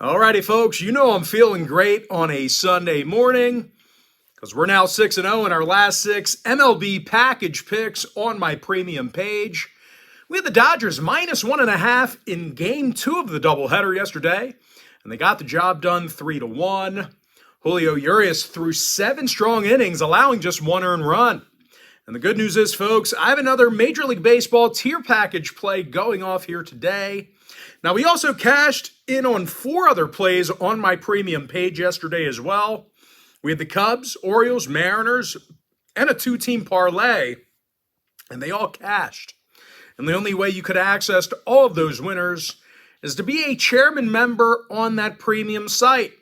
Alrighty, folks, you know I'm feeling great on a Sunday morning because we're now 6-0 in our last 6 MLB package picks on my premium page. We had the Dodgers minus 1.5 in Game 2 of the doubleheader yesterday, and they got the job done 3-1. Julio Urias threw 7 strong innings, allowing just 1 earned run. And the good news is, folks, I have another Major League Baseball tier package play going off here today. Now, we also cashed in on 4 other plays on my premium page yesterday as well. We had the Cubs, Orioles, Mariners, and a 2-team parlay, and they all cashed. And the only way you could access all of those winners is to be a chairman member on that premium site.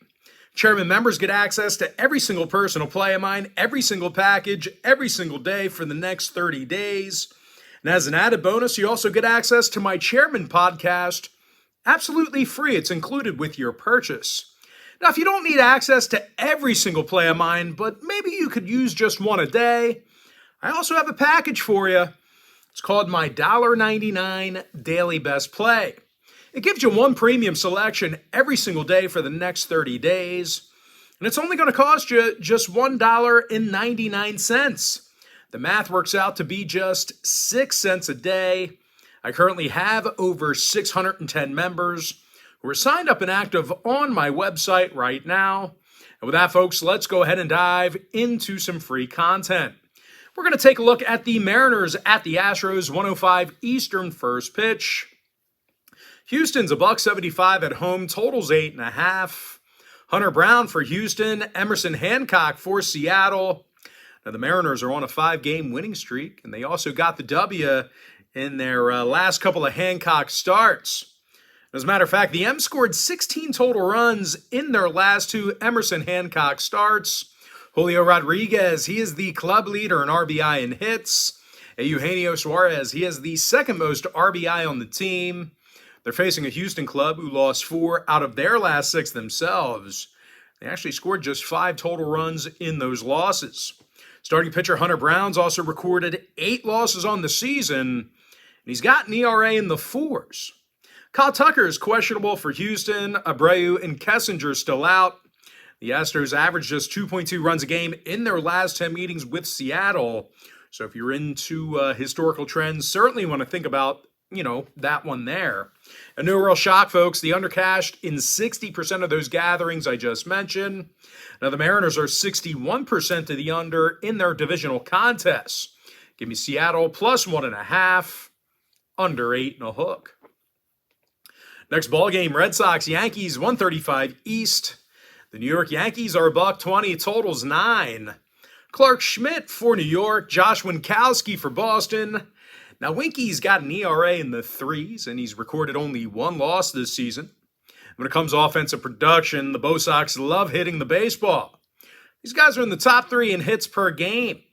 Chairman members get access to every single personal play of mine, every single package, every single day for the next 30 days. And as an added bonus, you also get access to my Chairman podcast, absolutely free. It's included with your purchase. Now, if you don't need access to every single play of mine, but maybe you could use just one a day, I also have a package for you. It's called my $1.99 Daily Best Play. It gives you one premium selection every single day for the next 30 days, and it's only going to cost you just $1.99. The math works out to be just 6 cents a day. I currently have over 610 members who are signed up and active on my website right now. And with that, folks, let's go ahead and dive into some free content. We're going to take a look at the Mariners at the Astros, 1:05 Eastern first pitch. Houston's $1.75 at home, totals 8.5. Hunter Brown for Houston, Emerson Hancock for Seattle. Now, the Mariners are on a 5-game winning streak, and they also got the W in their last couple of Hancock starts. As a matter of fact, the M's scored 16 total runs in their last 2 Emerson Hancock starts. Julio Rodriguez, he is the club leader in RBI and hits. Eugenio Suarez, he has the second most RBI on the team. They're facing a Houston club who lost 4 out of their last 6 themselves. They actually scored just 5 total runs in those losses. Starting pitcher Hunter Brown's also recorded 8 losses on the season, and he's got an ERA in the 4s. Kyle Tucker is questionable for Houston. Abreu and Kessinger still out. The Astros averaged just 2.2 runs a game in their last 10 meetings with Seattle. So if you're into historical trends, certainly want to think about, that one there. A no real shock, folks. The under cashed in 60% of those gatherings I just mentioned. Now, the Mariners are 61% to the under in their divisional contests. Give me Seattle plus 1.5, under 8 and a hook. Next ball game, Red Sox, Yankees, 1:35 East. The New York Yankees are $1.20, totals 9. Clark Schmidt for New York, Josh Winkowski for Boston. Now, Winky's got an ERA in the 3s, and he's recorded only 1 loss this season. When it comes to offensive production, the Bo Sox love hitting the baseball. These guys are in the top 3 in hits per game.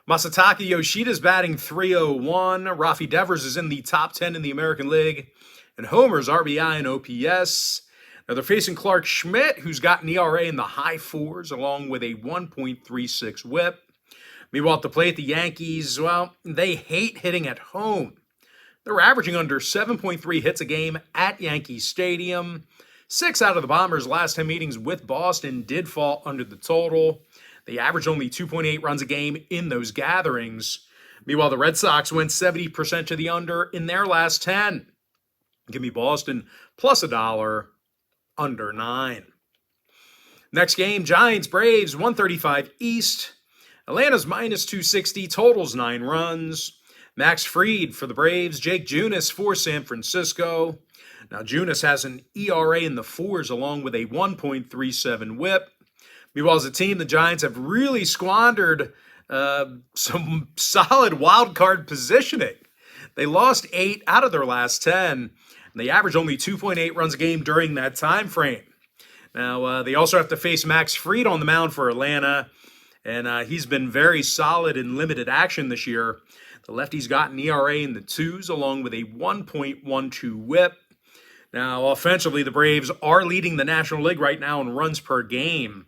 Masataka Yoshida's batting .301. Rafi Devers is in the top 10 in the American League. And homers, RBI, and OPS. Now they're facing Clark Schmidt, who's got an ERA in the high 4s, along with a 1.36 whip. Meanwhile, at the plate, the Yankees, well, they hate hitting at home. They're averaging under 7.3 hits a game at Yankee Stadium. 6 out of the Bombers' last 10 meetings with Boston did fall under the total. They averaged only 2.8 runs a game in those gatherings. Meanwhile, the Red Sox went 70% to the under in their last 10. Give me Boston plus $1, under 9. Next game, Giants, Braves, 1:35 East. Atlanta's minus 260, totals 9 runs. Max Fried for the Braves, Jake Junis for San Francisco. Now, Junis has an ERA in the 4s along with a 1.37 whip. Meanwhile, as a team, the Giants have really squandered some solid wild card positioning. They lost 8 out of their last 10, and they averaged only 2.8 runs a game during that time frame. Now, they also have to face Max Fried on the mound for Atlanta, and he's been very solid in limited action this year. The lefty's got an ERA in the 2s along with a 1.12 whip. Now, offensively, the Braves are leading the National League right now in runs per game.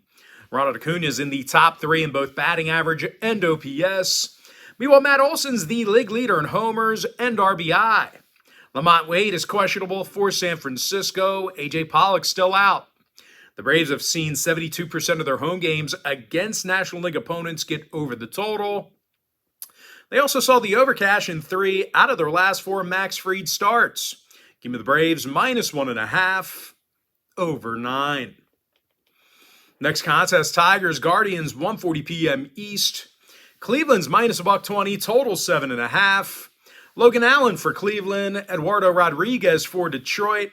Ronald Acuna is in the top 3 in both batting average and OPS. Meanwhile, Matt Olson's the league leader in homers and RBI. Lamont Wade is questionable for San Francisco. A.J. Pollock's still out. The Braves have seen 72% of their home games against National League opponents get over the total. They also saw the overcash in 3 out of their last 4 Max Fried starts. Give me the Braves -1.5, over 9. Next contest, Tigers, Guardians, 1:40 p.m. East. Cleveland's -120, total 7.5. Logan Allen for Cleveland, Eduardo Rodriguez for Detroit.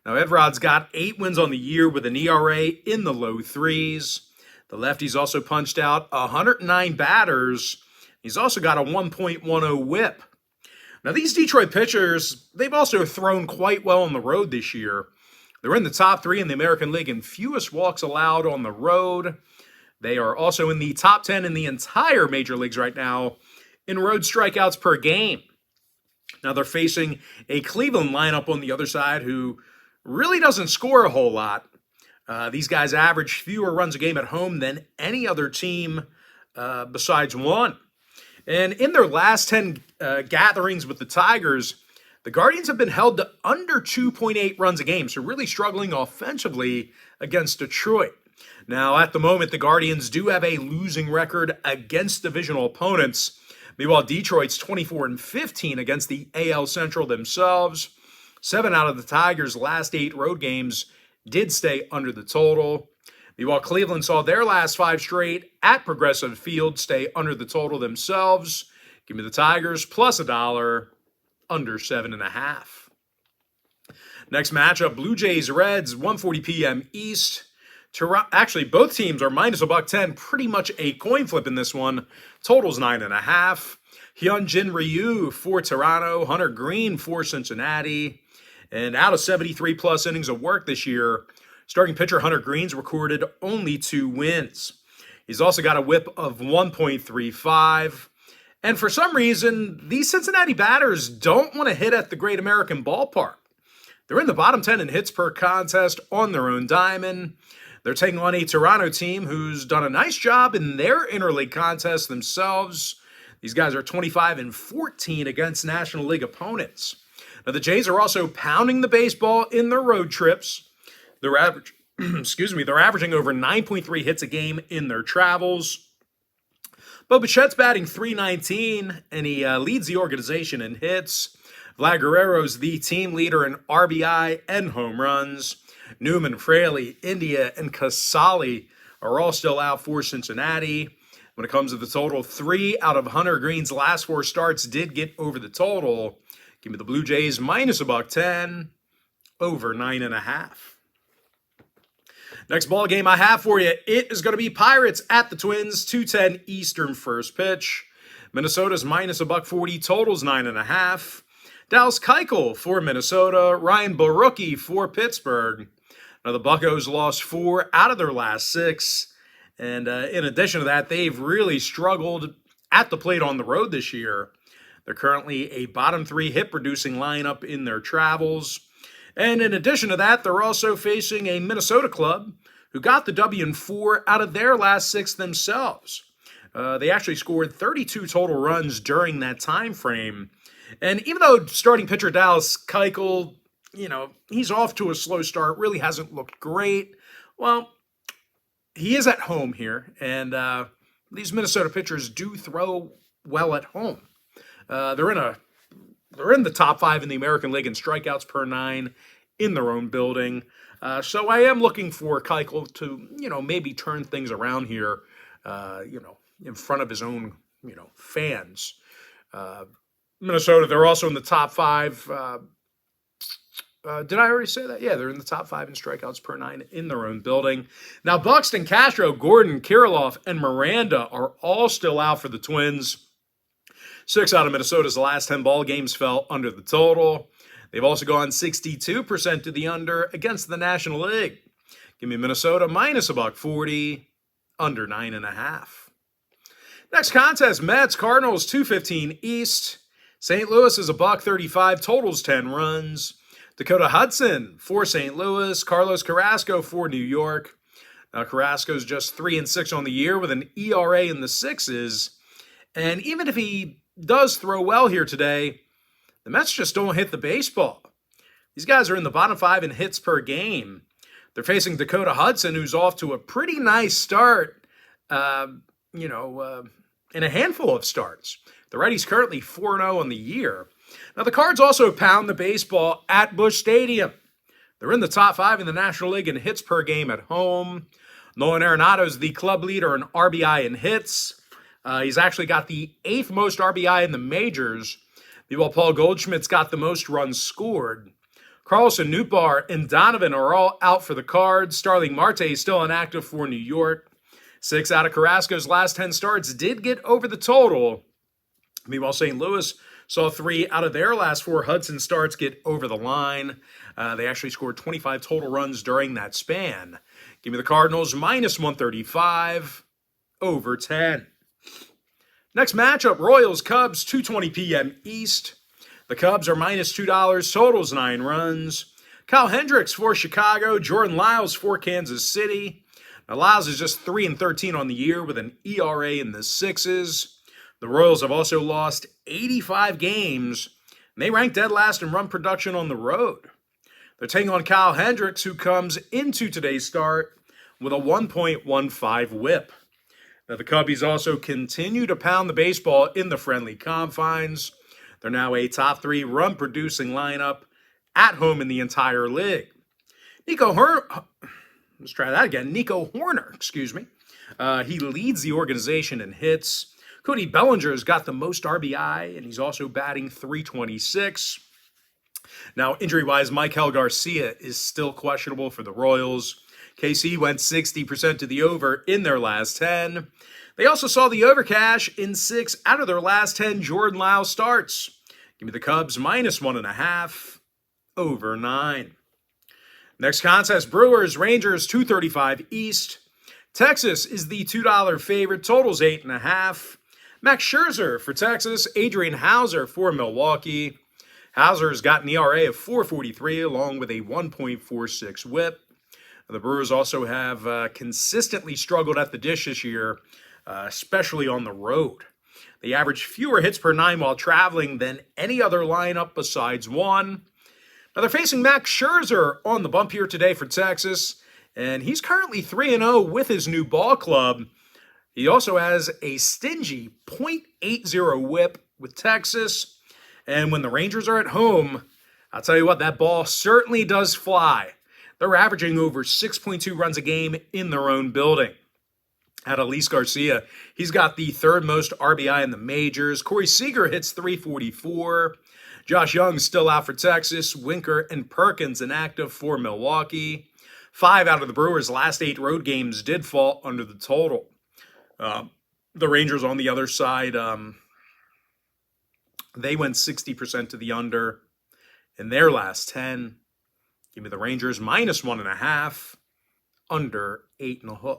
Now, Edrod's got 8 wins on the year with an ERA in the low 3s. The lefty's also punched out 109 batters. He's also got a 1.10 whip. Now, these Detroit pitchers, they've also thrown quite well on the road this year. They're in the top 3 in the American League in fewest walks allowed on the road. They are also in the top 10 in the entire major leagues right now in road strikeouts per game. Now, they're facing a Cleveland lineup on the other side who really doesn't score a whole lot. These guys average fewer runs a game at home than any other team besides one. And in their last 10 gatherings with the Tigers, the Guardians have been held to under 2.8 runs a game, so really struggling offensively against Detroit. Now, at the moment, the Guardians do have a losing record against divisional opponents. Meanwhile, Detroit's 24-15 against the AL Central themselves. 7 out of the Tigers' last 8 road games did stay under the total. Meanwhile, Cleveland saw their last 5 straight at Progressive Field stay under the total themselves. Give me the Tigers +$1, under 7.5. Next matchup, Blue Jays, Reds, 1:40 p.m. East. Actually, both teams are -110, pretty much a coin flip in this one. Total's 9.5. Hyunjin Ryu for Toronto, Hunter Green for Cincinnati. And out of 73-plus innings of work this year, starting pitcher Hunter Green's recorded only 2 wins. He's also got a whip of 1.35. And for some reason, these Cincinnati batters don't want to hit at the Great American Ballpark. They're in the bottom 10 in hits per contest on their own diamond. They're taking on a Toronto team who's done a nice job in their interleague contest themselves. These guys are 25-14 against National League opponents. Now, the Jays are also pounding the baseball in their road trips. They're averaging over 9.3 hits a game in their travels. Bo Bichette's batting .319, and he leads the organization in hits. Vlad Guerrero's the team leader in RBI and home runs. Newman, Fraley, India, and Casali are all still out for Cincinnati. When it comes to the total, 3 out of Hunter Green's last 4 starts did get over the total. Give me the Blue Jays -$110, over 9.5. Next ball game I have for you, it is going to be Pirates at the Twins, 2:10 Eastern first pitch. Minnesota's -$140, totals 9.5. Dallas Keuchel for Minnesota, Ryan Borucki for Pittsburgh. Now, the Buccos lost 4 out of their last 6. And in addition to that, they've really struggled at the plate on the road this year. They're currently a bottom 3 hit-producing lineup in their travels. And in addition to that, they're also facing a Minnesota club who got the W in 4 out of their last 6 themselves. They actually scored 32 total runs during that time frame. And even though starting pitcher Dallas Keuchel, he's off to a slow start, really hasn't looked great, well, he is at home here, and these Minnesota pitchers do throw well at home. They're in the top 5 in the American League in strikeouts per 9 in their own building. So I am looking for Keuchel to, maybe turn things around here, in front of his own, fans. Minnesota, they're also in the top 5. Did I already say that? Yeah, they're in the top 5 in strikeouts per 9 in their own building. Now, Buxton, Castro, Gordon, Kirilloff, and Miranda are all still out for the Twins. 6 out of Minnesota's last 10 ball games fell under the total. They've also gone 62% to the under against the National League. Give me Minnesota -$140, under 9.5. Next contest, Mets, Cardinals, 2:15 East. St. Louis is $135, totals 10 runs. Dakota Hudson for St. Louis, Carlos Carrasco for New York. Now, Carrasco's just 3-6 on the year with an ERA in the 6s. And even if he does throw well here today, The Mets just don't hit the baseball. These guys are in the bottom 5 in hits per game. They're facing Dakota Hudson, who's off to a pretty nice start, in a handful of starts. The righty's currently 4-0 on the year. Now, the Cards also pound the baseball at Busch Stadium. They're in the top 5 in the National League in hits per game at home. Nolan Arenado is the club leader in RBI and hits. He's actually got the 8th most RBI in the majors. Meanwhile, Paul Goldschmidt's got the most runs scored. Carlson, Nootbaar, and Donovan are all out for the Cards. Starling Marte is still inactive for New York. 6 out of Carrasco's last 10 starts did get over the total. Meanwhile, St. Louis saw 3 out of their last 4 Hudson starts get over the line. They actually scored 25 total runs during that span. Give me the Cardinals minus 135 over 10. Next matchup, Royals-Cubs, 2:20 p.m. East. The Cubs are minus $2, totals 9 runs. Kyle Hendricks for Chicago, Jordan Lyles for Kansas City. Now, Lyles is just 3-13 on the year with an ERA in the 6s. The Royals have also lost 85 games, and they rank dead last in run production on the road. They're taking on Kyle Hendricks, who comes into today's start with a 1.15 whip. Now, the Cubbies also continue to pound the baseball in the friendly confines. They're now a top 3 run-producing lineup at home in the entire league. Nico Hoerner, he leads the organization in hits. Cody Bellinger's got the most RBI, and he's also batting .326. Now, injury-wise, Michael Garcia is still questionable for the Royals. KC went 60% to the over in their last 10. They also saw the overcash in 6 out of their last 10 Jordan Lyles starts. Give me the Cubs minus 1.5 over 9. Next contest, Brewers, Rangers, 235 East. Texas is the $2 favorite, totals 8.5. Max Scherzer for Texas, Adrian Hauser for Milwaukee. Hauser's got an ERA of 4.43 along with a 1.46 whip. The Brewers also have consistently struggled at the dish this year, especially on the road. They average fewer hits per 9 while traveling than any other lineup besides one. Now they're facing Max Scherzer on the bump here today for Texas, and he's currently 3-0 with his new ball club. He also has a stingy .80 whip with Texas, and when the Rangers are at home, I'll tell you what, that ball certainly does fly. They're averaging over 6.2 runs a game in their own building. Adolis Garcia, he's got the 3rd most RBI in the majors. Corey Seager hits .344. Josh Young's still out for Texas. Winker and Perkins inactive for Milwaukee. 5 out of the Brewers' last 8 road games did fall under the total. The Rangers on the other side, they went 60% to the under in their last 10. Give me the Rangers minus 1.5, under 8.5.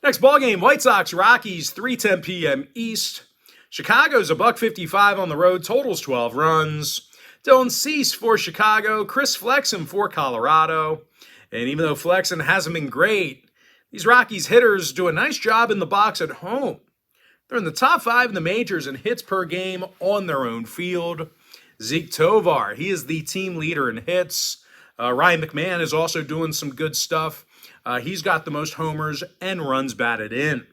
Next ballgame, White Sox, Rockies, 3:10 p.m. East. Chicago's $1.55 on the road, totals 12 runs. Dylan Cease for Chicago, Chris Flexen for Colorado. And even though Flexen hasn't been great, these Rockies hitters do a nice job in the box at home. They're in the top 5 in the majors in hits per game on their own field. Zeke Tovar, he is the team leader in hits. Ryan McMahon is also doing some good stuff. He's got the most homers and runs batted in.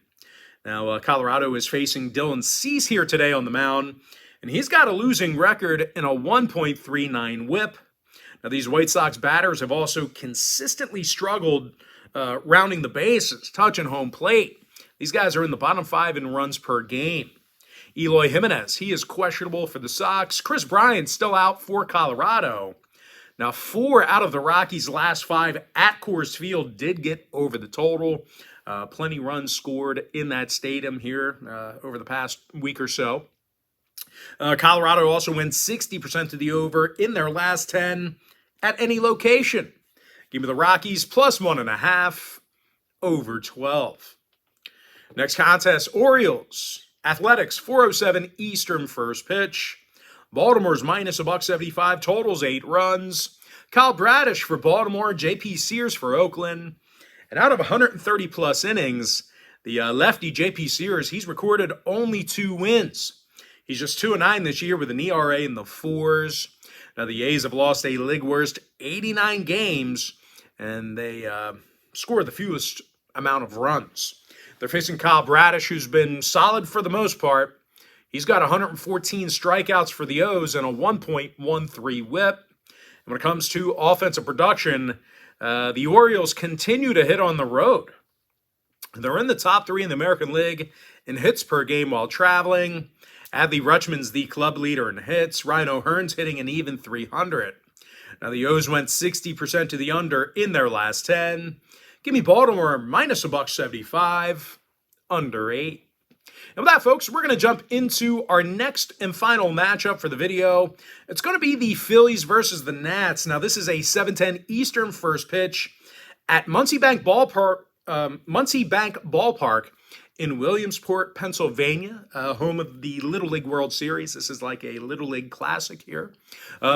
Now, Colorado is facing Dylan Cease here today on the mound, and he's got a losing record in a 1.39 whip. Now, these White Sox batters have also consistently struggled rounding the bases, touching home plate. These guys are in the bottom 5 in runs per game. Eloy Jimenez, he is questionable for the Sox. Chris Bryant's still out for Colorado. Now, 4 out of the Rockies' last 5 at Coors Field did get over the total. Plenty runs scored in that stadium here over the past week or so. Colorado also went 60% to the over in their last 10 at any location. Give me the Rockies plus 1.5 over 12. Next contest, Orioles, Athletics, 4:07 Eastern first pitch. Baltimore's minus $1.75, totals 8 runs. Kyle Bradish for Baltimore, J.P. Sears for Oakland. And out of 130-plus innings, the lefty J.P. Sears, he's recorded only 2 wins. He's just 2-9 this year with an ERA in the fours. Now, the A's have lost a league worst 89 games, and they scored the fewest amount of runs. They're facing Kyle Bradish, who's been solid for the most part. He's got 114 strikeouts for the O's and a 1.13 whip. And when it comes to offensive production, the Orioles continue to hit on the road. They're in the top 3 in the American League in hits per game while traveling. Adley Rutschman's the club leader in hits. Ryan O'Hearn's hitting an even 300. Now, the O's went 60% to the under in their last 10. Give me Baltimore minus $1.75, under 8. And with that, folks, we're going to jump into our next and final matchup for the video. It's going to be the Phillies versus the Nats. Now, this is a 7:10 Eastern first pitch at Muncie Bank Ballpark in Williamsport, Pennsylvania, home of the Little League World Series. This is like a Little League classic here.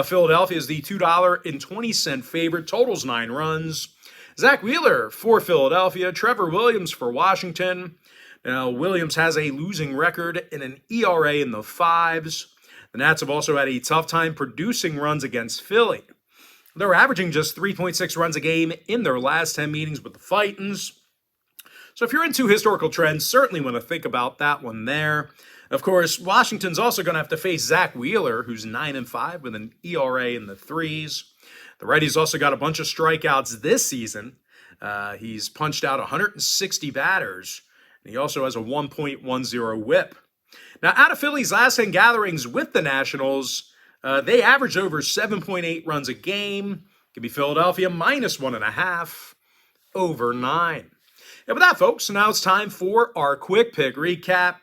Philadelphia is the $2.20 favorite. Totals 9 runs. Zach Wheeler for Philadelphia. Trevor Williams for Washington. Now, Williams has a losing record and an ERA in the 5s. The Nats have also had a tough time producing runs against Philly. They're averaging just 3.6 runs a game in their last 10 meetings with the Fightins. So if you're into historical trends, certainly want to think about that one there. Of course, Washington's also going to have to face Zach Wheeler, who's 9-5 with an ERA in the 3s. The righty's also got a bunch of strikeouts this season. He's punched out 160 batters. He also has a 1.10 whip. Now, out of Philly's last 10 gatherings with the Nationals, they averaged over 7.8 runs a game. Could be Philadelphia minus 1.5, over 9. And with that, folks, now it's time for our quick pick recap.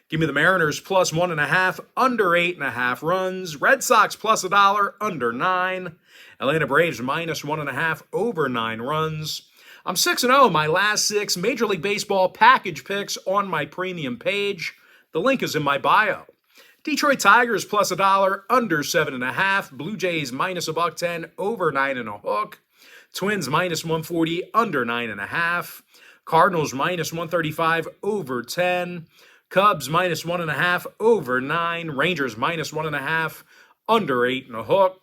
Give me the Mariners plus 1.5, under 8.5 runs. Red Sox plus $1, under 9. Atlanta Braves minus 1.5, over 9 runs. I'm 6-0 my last 6 Major League Baseball package picks on my premium page. The link is in my bio. Detroit Tigers plus $1, under 7.5. Blue Jays minus $1.10, over 9.5. Twins minus 140, under 9.5. Cardinals minus 135, over 10. Cubs minus 1.5, over 9. Rangers minus 1.5, under 8.5.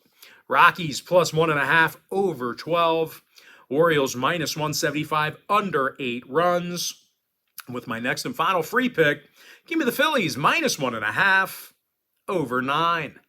Rockies plus 1.5, over 12. Orioles minus 175, under 8 runs. With my next and final free pick, give me the Phillies minus 1.5, over 9.